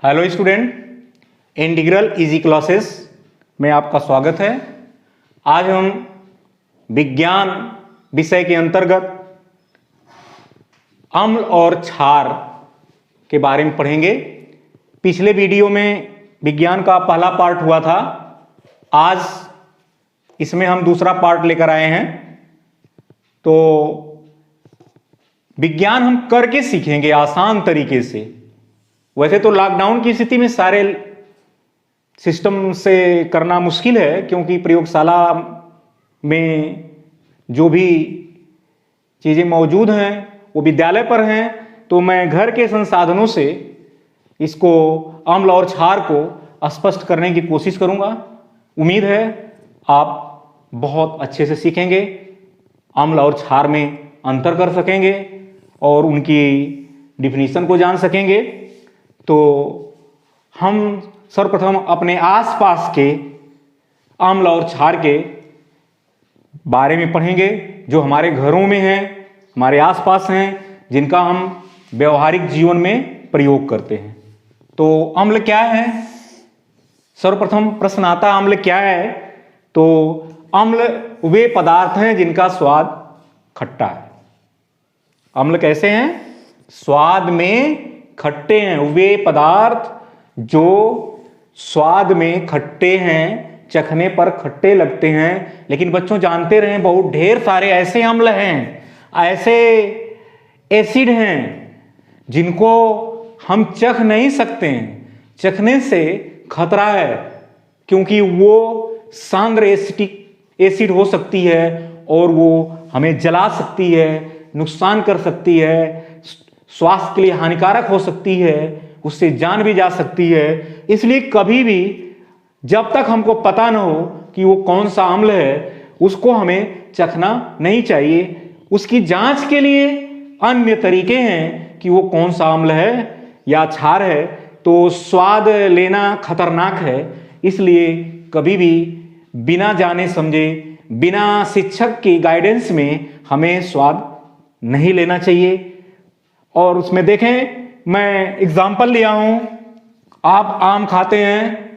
Hello student, integral easy classes में आपका स्वागत है। आज हम विज्ञान विषय के अंतर्गत अम्ल और क्षार के बारे में पढ़ेंगे। पिछले वीडियो में विज्ञान का पहला पार्ट हुआ था, आज इसमें हम दूसरा पार्ट लेकर आए हैं। तो विज्ञान हम करके सीखेंगे आसान तरीके से। वैसे तो लॉकडाउन की स्थिति में सारे सिस्टम से करना मुश्किल है, क्योंकि प्रयोगशाला में जो भी चीज़ें मौजूद हैं वो विद्यालय पर हैं। तो मैं घर के संसाधनों से इसको अम्ल और क्षार को स्पष्ट करने की कोशिश करूंगा। उम्मीद है आप बहुत अच्छे से सीखेंगे, अम्ल और क्षार में अंतर कर सकेंगे और उनकी डिफिनीशन को जान सकेंगे। तो हम सर्वप्रथम अपने आसपास के अम्ल और क्षार के बारे में पढ़ेंगे, जो हमारे घरों में हैं, हमारे आसपास हैं, जिनका हम व्यवहारिक जीवन में प्रयोग करते हैं। तो अम्ल क्या है? सर्वप्रथम प्रश्न आता, अम्ल क्या है? तो अम्ल वे पदार्थ हैं जिनका स्वाद खट्टा है। अम्ल कैसे हैं? स्वाद में खट्टे हैं। वे पदार्थ जो स्वाद में खट्टे हैं, चखने पर खट्टे लगते हैं। लेकिन बच्चों जानते रहे, बहुत ढेर सारे ऐसे अम्ल हैं, ऐसे एसिड हैं जिनको हम चख नहीं सकते हैं। चखने से खतरा है, क्योंकि वो सांद्र एसिटिक एसिड हो सकती है और वो हमें जला सकती है, नुकसान कर सकती है, स्वास्थ्य के लिए हानिकारक हो सकती है, उससे जान भी जा सकती है। इसलिए कभी भी जब तक हमको पता न हो कि वो कौन सा अम्ल है, उसको हमें चखना नहीं चाहिए। उसकी जांच के लिए अन्य तरीके हैं कि वो कौन सा अम्ल है या क्षार है। तो स्वाद लेना खतरनाक है, इसलिए कभी भी बिना जाने समझे, बिना शिक्षक की गाइडेंस में हमें स्वाद नहीं लेना चाहिए। और उसमें देखें, मैं एग्जाम्पल लिया हूं। आप आम खाते हैं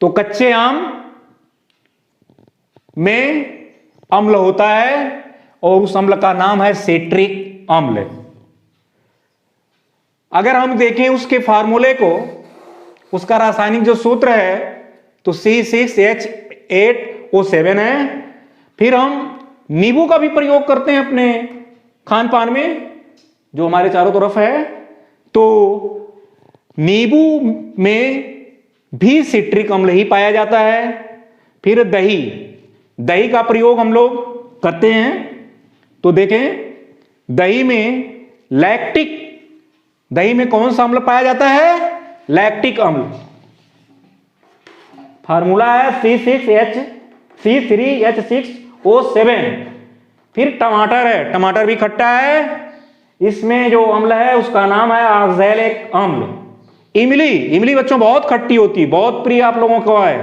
तो कच्चे आम में अम्ल होता है और उस अम्ल का नाम है सिट्रिक अम्ल। अगर हम देखें उसके फार्मूले को, उसका रासायनिक जो सूत्र है तो C6H8O7 है। फिर हम नींबू का भी प्रयोग करते हैं अपने खान पान में, जो हमारे चारों तरफ है। तो नींबू में भी सिट्रिक अम्ल ही पाया जाता है। फिर दही का प्रयोग हम लोग करते हैं। तो देखें, दही में कौन सा अम्ल पाया जाता है? लैक्टिक अम्ल। फार्मूला है C3H6O7। फिर टमाटर है, टमाटर भी खट्टा है। इसमें जो अम्ल है उसका नाम है ऑक्सैलिक अम्ल। इमली बच्चों बहुत खट्टी होती है, बहुत प्रिय आप लोगों को है।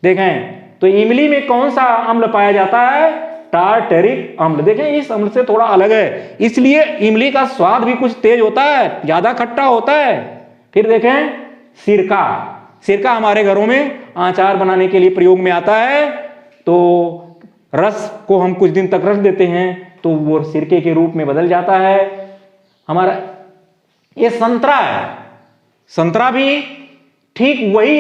देखें तो इमली में कौन सा अम्ल पाया जाता है? टार्टरिक अम्ल। देखें इस अम्ल से थोड़ा अलग है, इसलिए इमली का स्वाद भी कुछ तेज होता है, ज्यादा खट्टा होता है। फिर देखें सिरका हमारे घरों में अचार बनाने के लिए प्रयोग में आता है। तो रस को हम कुछ दिन तक रख देते हैं तो वो सिरके के रूप में बदल जाता है। हमारा ये संतरा है, संतरा भी ठीक वही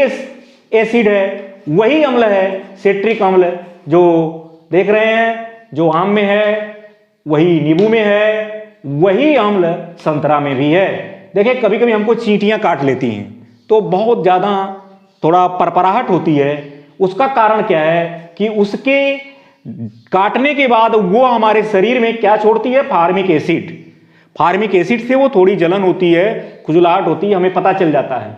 एसिड है, वही अम्ल है, सिट्रिक अम्ल। जो देख रहे हैं, जो आम में है वही नींबू में है, वही अम्ल संतरा में भी है। देखिए कभी कभी हमको चींटियां काट लेती हैं तो बहुत ज्यादा थोड़ा परपराहट होती है। उसका कारण क्या है कि उसके काटने के बाद वो हमारे शरीर में क्या छोड़ती है? Formic acid. फार्मिक एसिड से वो थोड़ी जलन होती है, खुजलाहट होती है, हमें पता चल जाता है।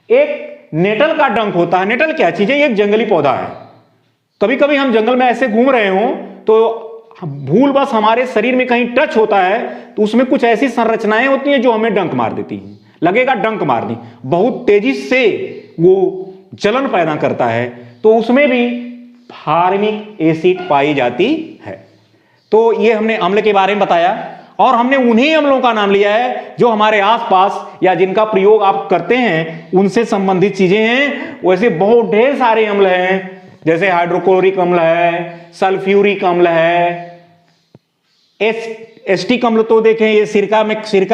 एक नेटल का डंक होता है। नेटल क्या चीज है? एक जंगली पौधा है। कभी कभी हम जंगल में ऐसे घूम रहे हों तो भूल बस हमारे शरीर में कहीं टच होता है तो उसमें कुछ ऐसी संरचनाएं होती हैं जो हमें डंक मार देती हैं। लगेगा डंक मार दी, बहुत तेजी से वो जलन पैदा करता है। तो उसमें भी फार्मिक एसिड पाई जाती है। तो ये हमने अम्ल के बारे में बताया। और हमने उन्हीं अम्लों का नाम लिया है जो हमारे आसपास या जिनका प्रयोग आप करते हैं उनसे संबंधित चीजें हैं। वैसे बहुत ढेर सारे अम्ल हैं, जैसे हाइड्रोक्लोरिक अम्ल है, सल्फ्यूरिक अम्ल है, एसिटिक अम्ल तो देखें ये सिरका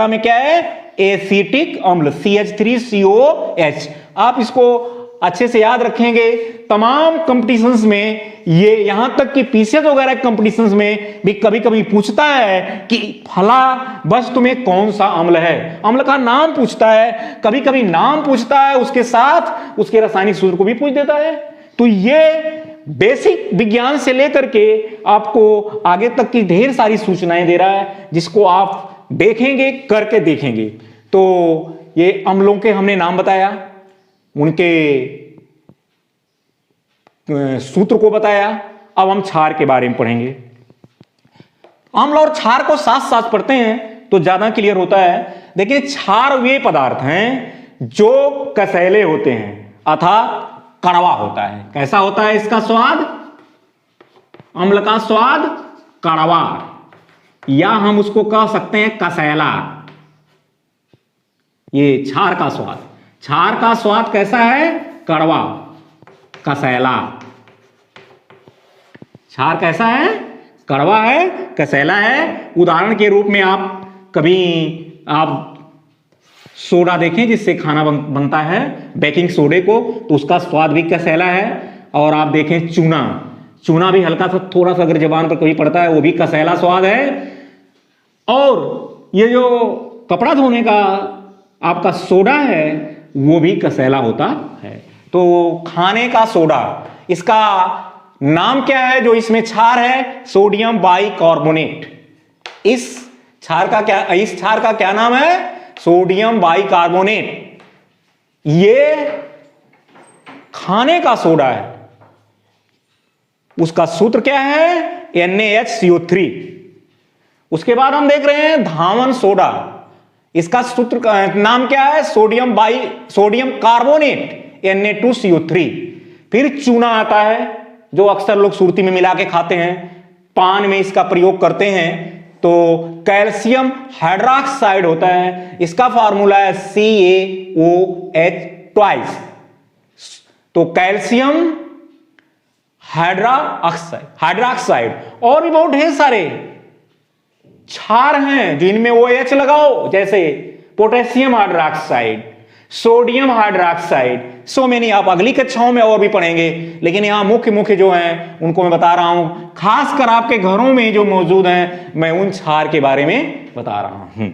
में क्या है, एसिटिक अम्ल CH3COH। आप इसको अच्छे से याद रखेंगे। तमाम कंपटीशंस में ये, यहां तक कि पीसीएस वगैरह कंपटीशंस में भी कभी कभी पूछता है कि फला वस्तु में कौन सा अम्ल है, अम्ल का नाम पूछता है, कभी कभी नाम पूछता है, उसके साथ उसके रासायनिक सूत्र को भी पूछ देता है। तो ये बेसिक विज्ञान से लेकर के आपको आगे तक की ढेर सारी सूचनाएं दे रहा है, जिसको आप देखेंगे, करके देखेंगे। तो ये अम्लों के हमने नाम बताया, उनके सूत्र को बताया। अब हम क्षार के बारे में पढ़ेंगे। अम्ल और क्षार को साथ साथ पढ़ते हैं तो ज्यादा क्लियर होता है। देखिए, क्षार वे पदार्थ हैं जो कसैले होते हैं अर्थात कड़वा होता है। कैसा होता है इसका स्वाद? अम्ल का स्वाद कड़वा, या हम उसको कह सकते हैं कसैला। ये क्षार का स्वाद, क्षार का स्वाद कैसा है? कड़वा, कसैला। क्षार कैसा है? कड़वा है, कसैला है। उदाहरण के रूप में आप सोडा देखें जिससे खाना बनता है, बेकिंग सोडे को, तो उसका स्वाद भी कसैला है। और आप देखें चूना भी हल्का सा थोड़ा सा अगर जबान पर कभी पड़ता है वो भी कसैला स्वाद है। और ये जो कपड़ा धोने का आपका सोडा है वो भी कसैला होता है। तो खाने का सोडा, इसका नाम क्या है जो इसमें क्षार है? Sodium bicarbonate. इस क्षार का क्या नाम है? Sodium bicarbonate. ये खाने का सोडा है। उसका सूत्र क्या है? NaHCO3। उसके बाद हम देख रहे हैं धावन सोडा। इसका सूत्र का नाम क्या है? Sodium carbonate Na2CO3। फिर चूना आता है जो अक्सर लोग सुरती में मिला के खाते हैं, पान में इसका प्रयोग करते हैं। तो कैल्शियम हाइड्रोक्साइड होता है, इसका फार्मूला है CaOH तो कैल्शियम हाइड्रोक्साइड। और भी बहुत ढेर सारे क्षार हैं जिनमें OH लगाओ, जैसे potassium hydroxide, sodium hydroxide, so many. आप अगली कक्षाओं में और भी पढ़ेंगे, लेकिन यहां मुख्य जो हैं उनको मैं बता रहा हूं। खासकर आपके घरों में जो मौजूद हैं, मैं उन क्षार के बारे में बता रहा हूं।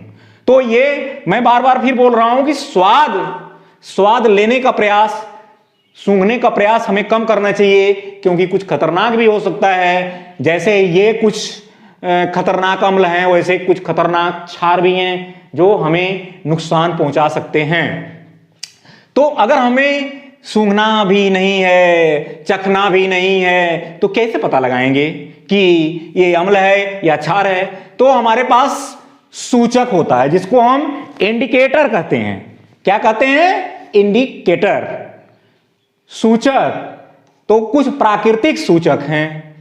तो ये मैं बार बार फिर बोल रहा हूं कि स्वाद लेने का प्रयास, सूंघने का प्रयास हमें कम करना चाहिए, क्योंकि कुछ खतरनाक भी हो सकता है। जैसे ये कुछ खतरनाक अम्ल हैं, वैसे कुछ खतरनाक क्षार भी हैं जो हमें नुकसान पहुंचा सकते हैं। तो अगर हमें सूंघना भी नहीं है, चखना भी नहीं है, तो कैसे पता लगाएंगे कि ये अम्ल है या क्षार है? तो हमारे पास सूचक होता है जिसको हम इंडिकेटर कहते हैं। क्या कहते हैं? इंडिकेटर, सूचक। तो कुछ प्राकृतिक सूचक हैं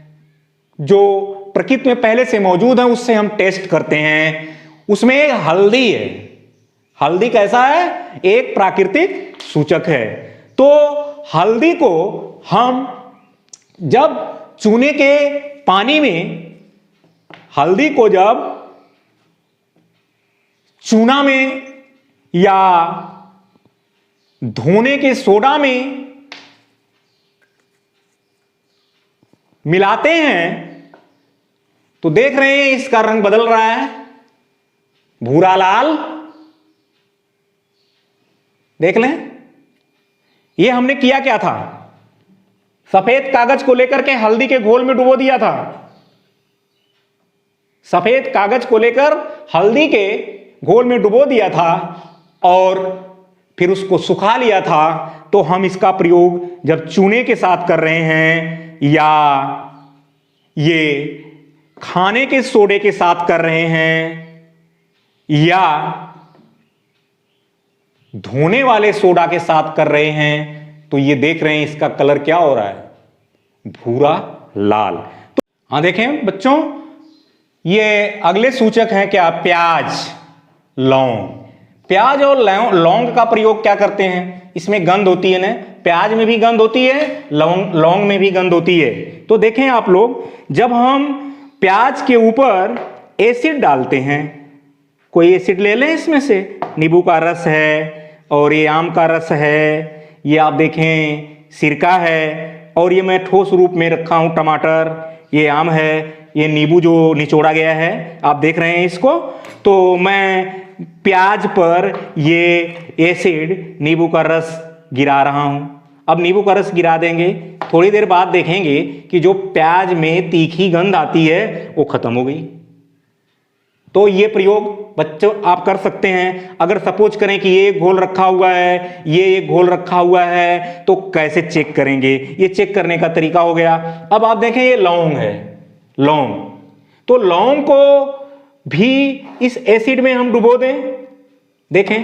जो प्रकृति में पहले से मौजूद हैं, उससे हम टेस्ट करते हैं। उसमें एक हल्दी है। हल्दी कैसा है? एक प्राकृतिक सूचक है। तो हल्दी को हम जब चूने के पानी में, हल्दी को जब चूना में या धोने के सोडा में मिलाते हैं तो देख रहे हैं इसका रंग बदल रहा है, भूरा लाल। देख लें, ये हमने किया क्या था? सफेद कागज को लेकर के हल्दी के घोल में डुबो दिया था। सफेद कागज को लेकर हल्दी के घोल में डुबो दिया था और फिर उसको सुखा लिया था। तो हम इसका प्रयोग जब चूने के साथ कर रहे हैं या ये खाने के सोडे के साथ कर रहे हैं या धोने वाले सोडा के साथ कर रहे हैं, तो ये देख रहे हैं इसका कलर क्या हो रहा है? भूरा लाल। तो हाँ देखें बच्चों, ये अगले सूचक हैं क्या? प्याज, लौंग। प्याज और लौंग का प्रयोग क्या करते हैं? इसमें गंध होती है ना, प्याज में भी गंध होती है, लौंग में भी गंध होती है। तो देखें आप लोग, जब हम प्याज के ऊपर एसिड डालते हैं, कोई एसिड ले लें, इसमें से नींबू का रस है और ये आम का रस है, ये आप देखें सिरका है, और ये मैं ठोस रूप में रखा हूं टमाटर, ये आम है, ये नींबू जो निचोड़ा गया है, आप देख रहे हैं इसको। तो मैं प्याज पर ये एसिड नींबू का रस गिरा रहा हूं। अब नींबू का रस गिरा देंगे, थोड़ी देर बाद देखेंगे कि जो प्याज में तीखी गंध आती है वो खत्म हो गई। तो ये प्रयोग बच्चों आप कर सकते हैं। अगर सपोज करें कि ये घोल रखा हुआ है, ये एक घोल रखा हुआ है, तो कैसे चेक करेंगे? ये चेक करने का तरीका हो गया। अब आप देखें ये लौंग है, लौंग, तो लौंग को भी इस एसिड में हम डुबो दें, देखें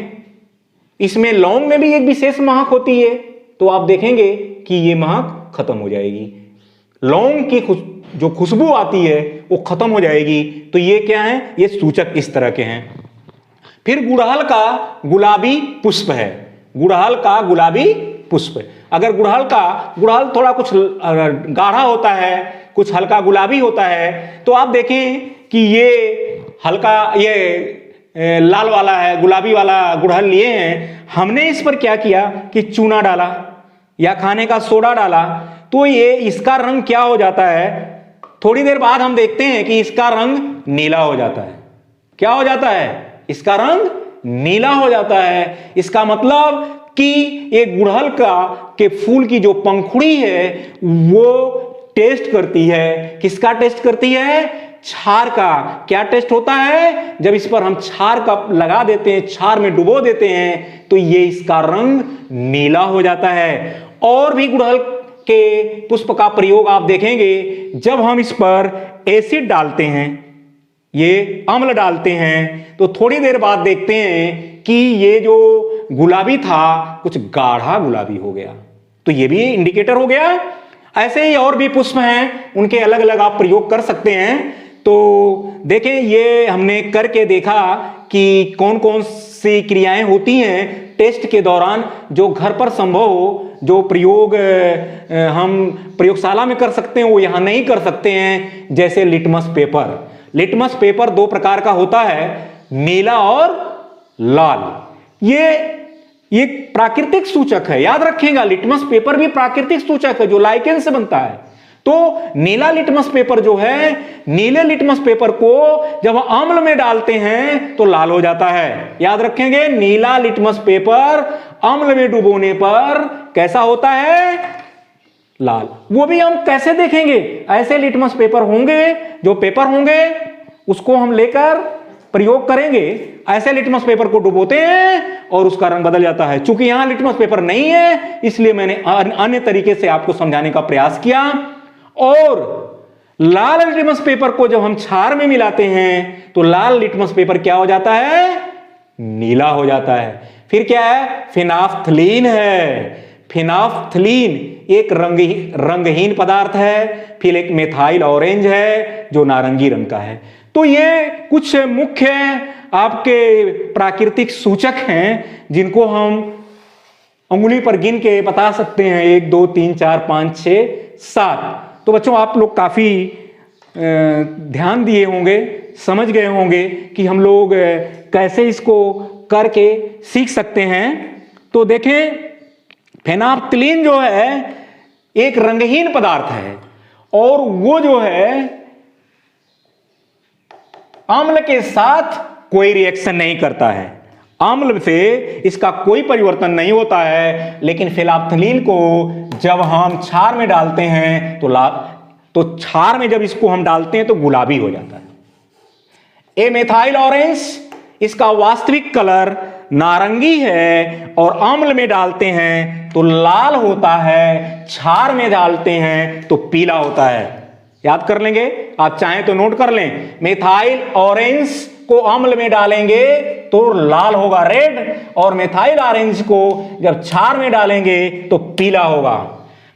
इसमें लौंग में भी एक विशेष महक होती है, तो आप देखेंगे कि ये महक खत्म हो जाएगी, लौंग की जो खुशबू आती है वो खत्म हो जाएगी। तो ये क्या है? ये सूचक इस तरह के हैं। फिर गुड़हल का गुलाबी पुष्प है, गुड़हल का गुलाबी पुष्प। अगर गुड़हल थोड़ा कुछ गाढ़ा होता है, कुछ हल्का गुलाबी होता है, तो आप देखें कि ये हल्का, ये लाल वाला है, गुलाबी वाला गुड़हल लिए हैं, हमने इस पर क्या किया कि चूना डाला या खाने का सोडा डाला, तो ये इसका रंग क्या हो जाता है? थोड़ी देर बाद हम देखते हैं कि इसका रंग नीला हो जाता है। क्या हो जाता है? इसका रंग नीला हो जाता है। इसका मतलब कि ये गुड़हल के फूल की जो पंखुड़ी है वो टेस्ट करती है, किसका टेस्ट करती है? क्षार का। क्या टेस्ट होता है? जब इस पर हम क्षार का लगा देते हैं, क्षार में डुबो देते हैं, तो ये इसका रंग नीला हो जाता है। और भी गुड़हल के पुष्प का प्रयोग आप देखेंगे, जब हम इस पर एसिड डालते हैं, ये अम्ल डालते हैं, तो थोड़ी देर बाद देखते हैं कि ये जो गुलाबी था कुछ गाढ़ा गुलाबी हो गया, तो ये भी इंडिकेटर हो गया। ऐसे ही और भी पुष्प हैं, उनके अलग अलग आप प्रयोग कर सकते हैं। तो देखें, ये हमने करके देखा कि कौन कौन सी क्रियाएं होती हैं टेस्ट के दौरान जो घर पर संभव हो, जो प्रयोग हम प्रयोगशाला में कर सकते हैं वो यहां नहीं कर सकते हैं। जैसे लिटमस पेपर। लिटमस पेपर दो प्रकार का होता है, नीला और लाल। ये प्राकृतिक सूचक है, याद रखिएगा, लिटमस पेपर भी प्राकृतिक सूचक है जो लाइकेन से बनता है। तो नीला लिटमस पेपर जो है, नीले लिटमस पेपर को जब अम्ल में डालते हैं तो लाल हो जाता है। याद रखेंगे, नीला लिटमस पेपर अम्ल में डुबोने पर कैसा होता है? लाल। वो भी हम कैसे देखेंगे? ऐसे लिटमस पेपर होंगे, जो पेपर होंगे उसको हम लेकर प्रयोग करेंगे। ऐसे लिटमस पेपर को डुबोते हैं और उसका रंग बदल जाता है। चूंकि यहां लिटमस पेपर नहीं है, इसलिए मैंने अन्य तरीके से आपको समझाने का प्रयास किया। और लाल लिटमस पेपर को जब हम क्षार में मिलाते हैं तो लाल लिटमस पेपर क्या हो जाता है? नीला हो जाता है। फिर क्या है? फिनाफ्थलीन है। फिनाफ्थलीन एक रंगहीन पदार्थ है। फिर एक मेथाइल ऑरेंज है जो नारंगी रंग का है। तो ये कुछ मुख्य आपके प्राकृतिक सूचक हैं जिनको हम उंगली पर गिन के बता सकते हैं, 1 2 3 4 5 6 7। तो बच्चों, आप लोग काफी ध्यान दिए होंगे, समझ गए होंगे कि हम लोग कैसे इसको करके सीख सकते हैं। तो देखें, फेनाफ्थलीन जो है एक रंगहीन पदार्थ है और वो जो है अम्ल के साथ कोई रिएक्शन नहीं करता है। अम्ल से इसका कोई परिवर्तन नहीं होता है। लेकिन फेनाफ्थलीन को जब हम क्षार में डालते हैं तो क्षार में जब इसको हम डालते हैं तो गुलाबी हो जाता है। ए मेथाइल ऑरेंज, इसका वास्तविक कलर नारंगी है और अम्ल में डालते हैं तो लाल होता है, क्षार में डालते हैं तो पीला होता है। याद कर लेंगे, आप चाहें तो नोट कर लें। मेथाइल ऑरेंज को अम्ल में डालेंगे तो लाल होगा, रेड, और मेथाइल ऑरेंज को जब क्षार में डालेंगे तो पीला होगा।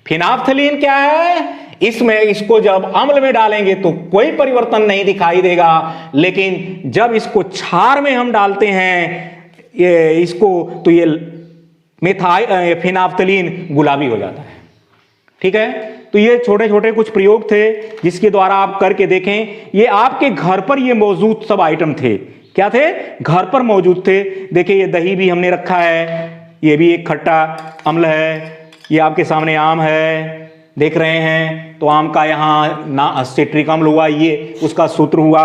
फिनाफ्थलीन क्या है? इसमें इसको जब अम्ल में डालेंगे तो कोई परिवर्तन नहीं दिखाई देगा, लेकिन जब इसको क्षार में हम डालते हैं इसको, तो ये फेनाफ्थलीन गुलाबी हो जाता है। ठीक है, तो ये छोटे छोटे कुछ प्रयोग थे जिसके द्वारा आप करके देखें। ये आपके घर पर ये मौजूद सब आइटम थे। क्या थे? घर पर मौजूद थे। देखिए ये दही भी हमने रखा है, ये भी एक खट्टा अम्ल है। ये आपके सामने आम है, देख रहे हैं, तो आम का यहाँ ना सिट्रिक अम्ल हुआ, ये उसका सूत्र हुआ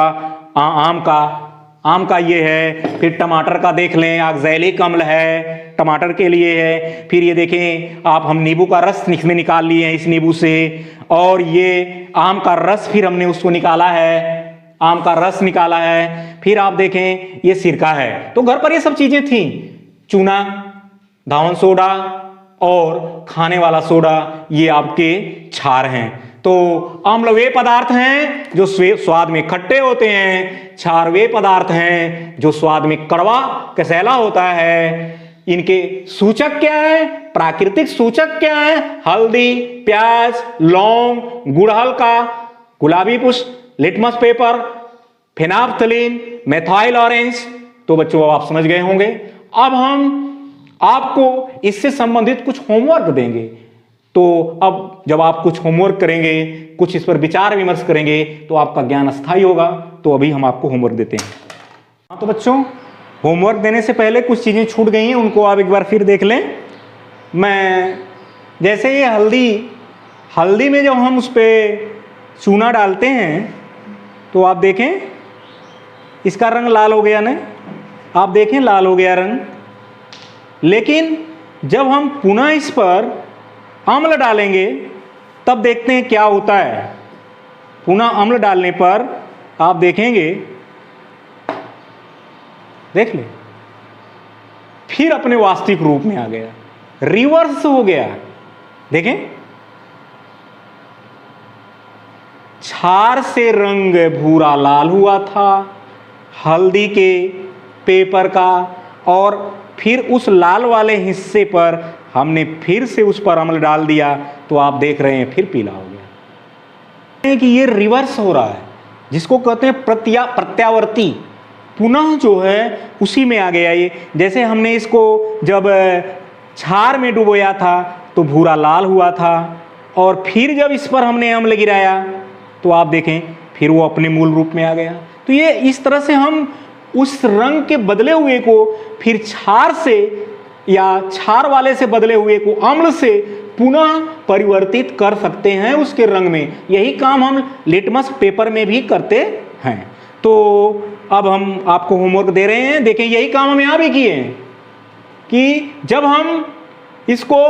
आम का ये है। फिर टमाटर का देख लें, ऑक्सैलिक अम्ल है, टमाटर के लिए है। फिर ये देखें आप, हम नींबू का रस इसमें निकाल लिए हैं इस नींबू से, और ये आम का रस फिर हमने उसको निकाला है, आम का रस निकाला है। फिर आप देखें ये सिरका है। तो घर पर ये सब चीजें थी, चूना, धावन सोडा और खाने वाला सोडा, ये आपके क्षार हैं। तो अम्ल वे पदार्थ हैं जो स्वाद में खट्टे होते हैं, क्षार वे पदार्थ हैं जो स्वाद में कड़वा कसैला होता है। इनके सूचक क्या है? प्राकृतिक सूचक क्या है? हल्दी, प्याज, लौंग, गुड़हल का गुलाबी पुष्प, लिटमस पेपर, फेनाफ्थलीन, मेथाइल ऑरेंज। तो बच्चों आप समझ गए होंगे। अब हम आपको इससे संबंधित कुछ होमवर्क देंगे। तो अब जब आप कुछ होमवर्क करेंगे, कुछ इस पर विचार विमर्श करेंगे, तो आपका ज्ञान अस्थायी होगा। तो अभी हम आपको होमवर्क देते हैं। तो बच्चों, होमवर्क देने से पहले कुछ चीजें छूट गई हैं, उनको आप एक बार फिर देख लें। मैं जैसे ये हल्दी में जब हम उस पर चूना डालते हैं तो आप देखें इसका रंग लाल हो गया ना, आप देखें लाल हो गया रंग। लेकिन जब हम पुनः इस पर अम्ल डालेंगे तब देखते हैं क्या होता है। पुनः अम्ल डालने पर आप देखेंगे, देख ले, फिर अपने वास्तविक रूप में आ गया, रिवर्स हो गया। देखें, क्षार से रंग भूरा लाल हुआ था हल्दी के पेपर का, और फिर उस लाल वाले हिस्से पर हमने फिर से उस पर अम्ल डाल दिया, तो आप देख रहे हैं फिर पीला हो गया। कि ये रिवर्स हो रहा है, जिसको कहते हैं प्रत्यावर्ती, पुनः जो है उसी में आ गया ये। जैसे हमने इसको जब क्षार में डुबोया था तो भूरा लाल हुआ था, और फिर जब इस पर हमने अम्ल गिराया तो आप देखें फिर वो अपने मूल रूप में आ गया। तो ये इस तरह से हम उस रंग के बदले हुए को फिर क्षार से या क्षार वाले से बदले हुए को अम्ल से पुनः परिवर्तित कर सकते हैं उसके रंग में। यही काम हम लिटमस पेपर में भी करते हैं। तो अब हम आपको होमवर्क दे रहे हैं। देखें, यही काम हम यहाँ भी किए हैं कि जब हम इसको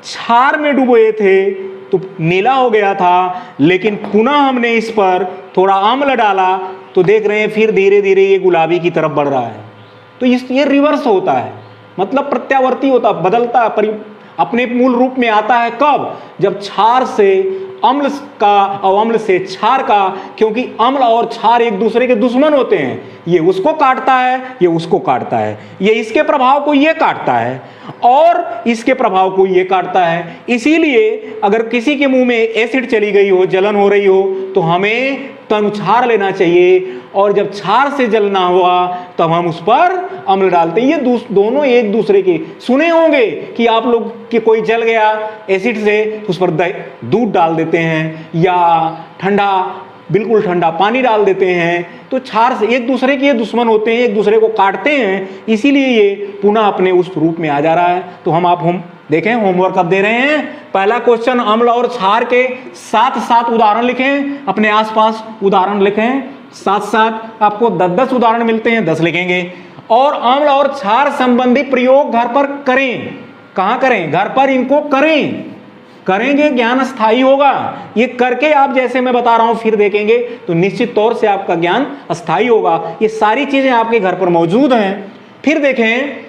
क्षार में डुबोए थे तो नीला हो गया था, लेकिन पुनः हमने इस पर थोड़ा अम्ल डाला तो देख रहे हैं फिर धीरे धीरे ये गुलाबी की तरफ बढ़ रहा है। तो ये रिवर्स होता है, मतलब प्रत्यावर्ती होता, बदलता, अपने मूल रूप में आता है। कब? जब क्षार से अम्ल का और अम्ल से क्षार का, क्योंकि अम्ल और क्षार एक दूसरे के दुश्मन होते हैं। ये उसको काटता है, ये उसको काटता है, ये इसके प्रभाव को ये काटता है और इसके प्रभाव को ये काटता है। इसीलिए अगर किसी के मुंह में एसिड चली गई हो, जलन हो रही हो, तो हमें तनुक्षार लेना चाहिए, और जब क्षार से जल ना हुआ तब हम उस पर अम्ल डालते हैं। ये दोनों एक दूसरे के, सुने होंगे कि आप लोग कि कोई जल गया एसिड से तो उस पर दूध डाल देते हैं, या ठंडा, बिल्कुल ठंडा पानी डाल देते हैं। तो क्षार से एक दूसरे के दुश्मन होते हैं, एक दूसरे को काटते हैं, इसीलिए ये पुनः अपने उस रूप में आ जा रहा है। तो हम देखें, होमवर्क अब दे रहे हैं। पहला क्वेश्चन, अम्ल और क्षार के साथ साथ उदाहरण लिखें, अपने आसपास उदाहरण लिखें, साथ साथ आपको 10-10 उदाहरण मिलते हैं, 10 लिखेंगे। और अम्ल और क्षार संबंधी प्रयोग घर पर करें। कहां करें? घर पर इनको करें, करेंगे ज्ञान स्थायी होगा। ये करके आप, जैसे मैं बता रहा हूं, फिर देखेंगे तो निश्चित तौर से आपका ज्ञान स्थायी होगा। ये सारी चीजें आपके घर पर मौजूद हैं। फिर देखें,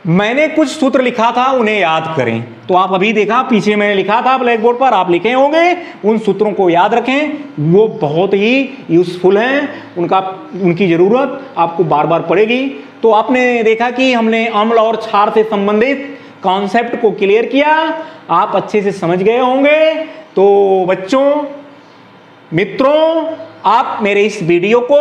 मैंने कुछ सूत्र लिखा था, उन्हें याद करें। तो आप अभी देखा, पीछे मैंने लिखा था ब्लैक बोर्ड पर, आप लिखे होंगे। उन सूत्रों को याद रखें, वो बहुत ही यूजफुल हैं, उनकी जरूरत आपको बार बार पड़ेगी। तो आपने देखा कि हमने अम्ल और क्षार से संबंधित कॉन्सेप्ट को क्लियर किया, आप अच्छे से समझ गए होंगे। तो बच्चों, मित्रों, आप मेरे इस वीडियो को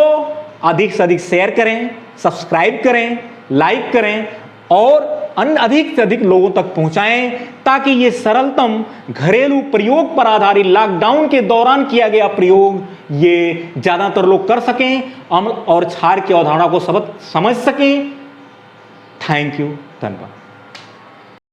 अधिक से अधिक शेयर करें, सब्सक्राइब करें, लाइक करें और अधिक से अधिक लोगों तक पहुंचाएं, ताकि ये सरलतम घरेलू प्रयोग पर आधारित लॉकडाउन के दौरान किया गया प्रयोग ये ज्यादातर लोग कर सकें, अम्ल और क्षार की अवधारणा को समझ सकें। थैंक यू, धन्यवाद।